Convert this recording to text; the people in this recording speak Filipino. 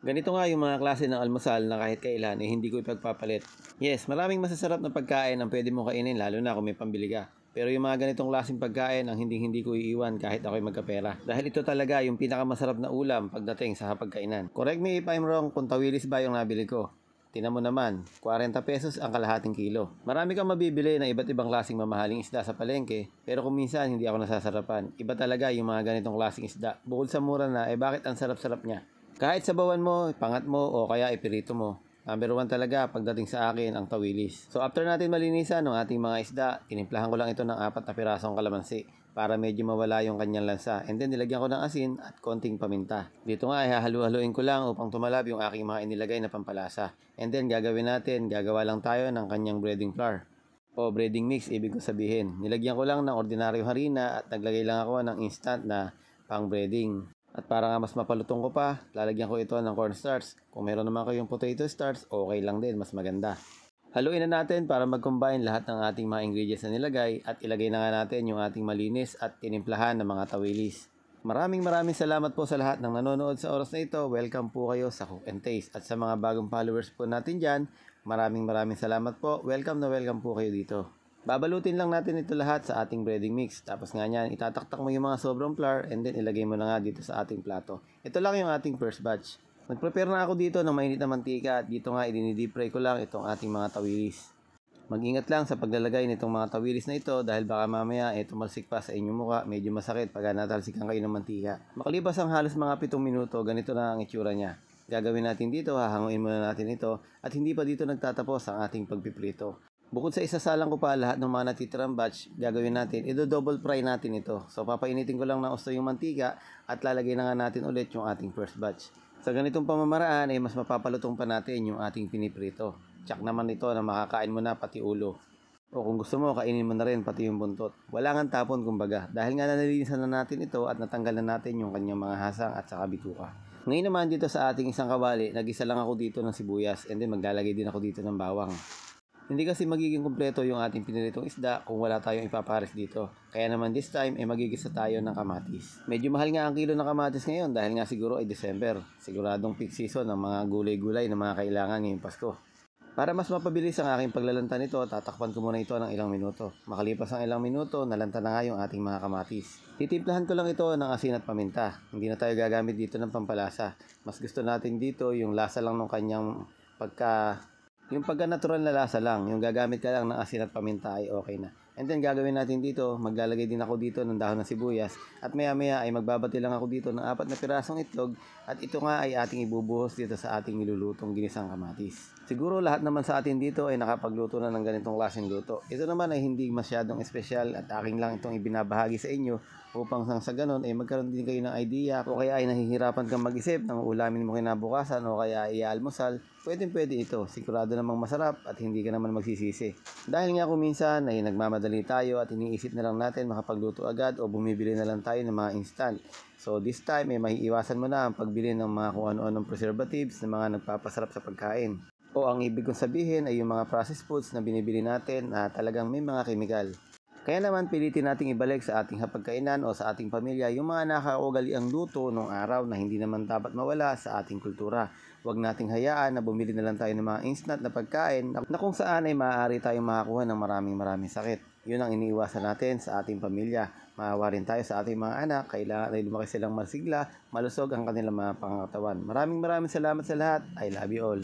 Ganito nga yung mga klase ng almusal na kahit kailan hindi ko ipagpapalit. Yes, maraming masasarap na pagkain ang pwede mo kainin lalo na kung may pambili ka. Pero yung mga ganitong klaseng pagkain ang hindi ko iiwan kahit ako'y magkapera. Dahil ito talaga yung pinakamasarap na ulam pagdating sa hapagkainan. Correct me if I'm wrong kung tawilis ba yung nabili ko. Tinan mo naman, 40 pesos ang kalahating kilo. Marami kang mabibili ng iba't ibang klaseng mamahaling isda sa palengke, pero kung minsan hindi ako nasasarapan. Iba talaga yung mga ganitong klaseng isda. Bukod sa mura na, bakit ang sarap-sarap niya? Kahit sabawan mo, pangat mo, o kaya ipirito mo. Number 1 talaga pagdating sa akin ang tawilis. So after natin malinisan ng ating mga isda, tinimplahan ko lang ito ng 4 na pirasong kalamansi para medyo mawala yung kanyang lansa. And then nilagyan ko ng asin at konting paminta. Dito nga ay hahalu-haluin ko lang upang tumalab yung aking mga inilagay na pampalasa. And then gagawa lang tayo ng kanyang breading flour o breading mix, ibig ko sabihin. Nilagyan ko lang ng ordinaryong harina at naglagay lang ako ng instant na pang breading. At para nga mas mapalutong ko pa, lalagyan ko ito ng cornstarch. Kung meron naman kayong potato starch, okay lang din, mas maganda. Haluin na natin para mag-combine lahat ng ating mga ingredients na nilagay at ilagay na nga natin yung ating malinis at tinimplahan ng mga tawilis. Maraming salamat po sa lahat ng nanonood sa oras na ito. Welcome po kayo sa Cook and Taste. At sa mga bagong followers po natin dyan, maraming salamat po. Welcome po kayo dito. Babalutin lang natin ito lahat sa ating breading mix. Tapos nga niyan, itataktak mo yung mga sobrang flour and then ilagay mo na nga dito sa ating plato. Ito lang yung ating first batch. Nag-prepare na ako dito ng mainit na mantika at dito nga idini-deep fry ko lang itong ating mga tawilis. Mag-ingat lang sa paglalagay nitong mga tawilis na ito dahil baka mamaya tumalsik pa sa inyong muka, medyo masakit pag natalsikan kayo ng mantika. Makalipas ang halos mga 7 minuto, ganito na ang itsura niya. Gagawin natin dito, hahanguin muna natin ito at hindi pa dito nagtatapos ang ating pagpiprito. Bukod sa isasalang ko pa lahat ng mga natitirang batch, gagawin natin, double fry natin ito. So papainitin ko lang ng gusto yung mantika at lalagay na nga natin ulit yung ating first batch. Sa ganitong pamamaraan mas mapapalutong pa natin yung ating piniprito. Tsak naman ito na makakain mo na pati ulo. O kung gusto mo, kainin mo na rin pati yung buntot. Wala nga tapon kumbaga. Dahil nga nalilinisan na natin ito at natanggal na natin yung kanyang mga hasang at saka bituka. Ngayon naman dito sa ating isang kawali, nag-isa lang ako dito ng sibuyas and then maglalagay din ako dito ng bawang. Hindi kasi magiging kumpleto yung ating piniritong isda kung wala tayong ipapares dito. Kaya naman this time magigisa tayo ng kamatis. Medyo mahal nga ang kilo ng kamatis ngayon dahil nga siguro ay December. Siguradong peak season ng mga gulay-gulay na mga kailangan ngayong Pasko. Para mas mapabilis ang aking paglalanta nito, tatakpan ko muna ito ng ilang minuto. Makalipas ang ilang minuto, nalanta na nga yung ating mga kamatis. Titimplahan ko lang ito ng asin at paminta. Hindi na tayo gagamit dito ng pampalasa. Mas gusto natin dito yung lasa lang ng kanyang yung pagka-natural na lasa lang, yung gagamit ka lang ng asin at paminta ay okay na. And then gagawin natin dito, maglalagay din ako dito ng dahon ng sibuyas at maya ay magbabati lang ako dito ng 4 na pirasong itlog at ito nga ay ating ibubuhos dito sa ating nilulutong ginisang kamatis. Siguro lahat naman sa atin dito ay nakapagluto na ng ganitong klaseng luto. Ito naman ay hindi masyadong espesyal at aking lang itong ibinabahagi sa inyo upang sa ganun ay magkaroon din kayo ng idea o kaya ay nahihirapan kang mag-isip ng ulamin mo kinabukasan o kaya iaalmusal, pwede ito. Sigurado namang masarap at hindi ka naman magsisisi. Dahil nga kung minsan ay nagmamadali tayo at iniisip na lang natin makapagluto agad o bumibili na lang tayo ng mga instant. So this time maiiwasan mo na ang pagbili ng mga kung ano-anong preservatives na mga nagpapasarap sa pagkain. O ang ibig kong sabihin ay yung mga processed foods na binibili natin na talagang may mga chemical. Kaya naman pilitin nating ibalik sa ating hapagkainan o sa ating pamilya yung mga nakakaugaliang luto nung araw na hindi naman dapat mawala sa ating kultura. Huwag nating hayaan na bumili na lang tayo ng mga instant na pagkain na kung saan ay maaari tayong makakuha ng maraming sakit. Yun ang iniiwasan natin sa ating pamilya. Maawa rin tayo sa ating mga anak. Kailangan ay lumaki silang masigla, malusog ang kanilang mga pangangatawan. Maraming salamat sa lahat. I love you all.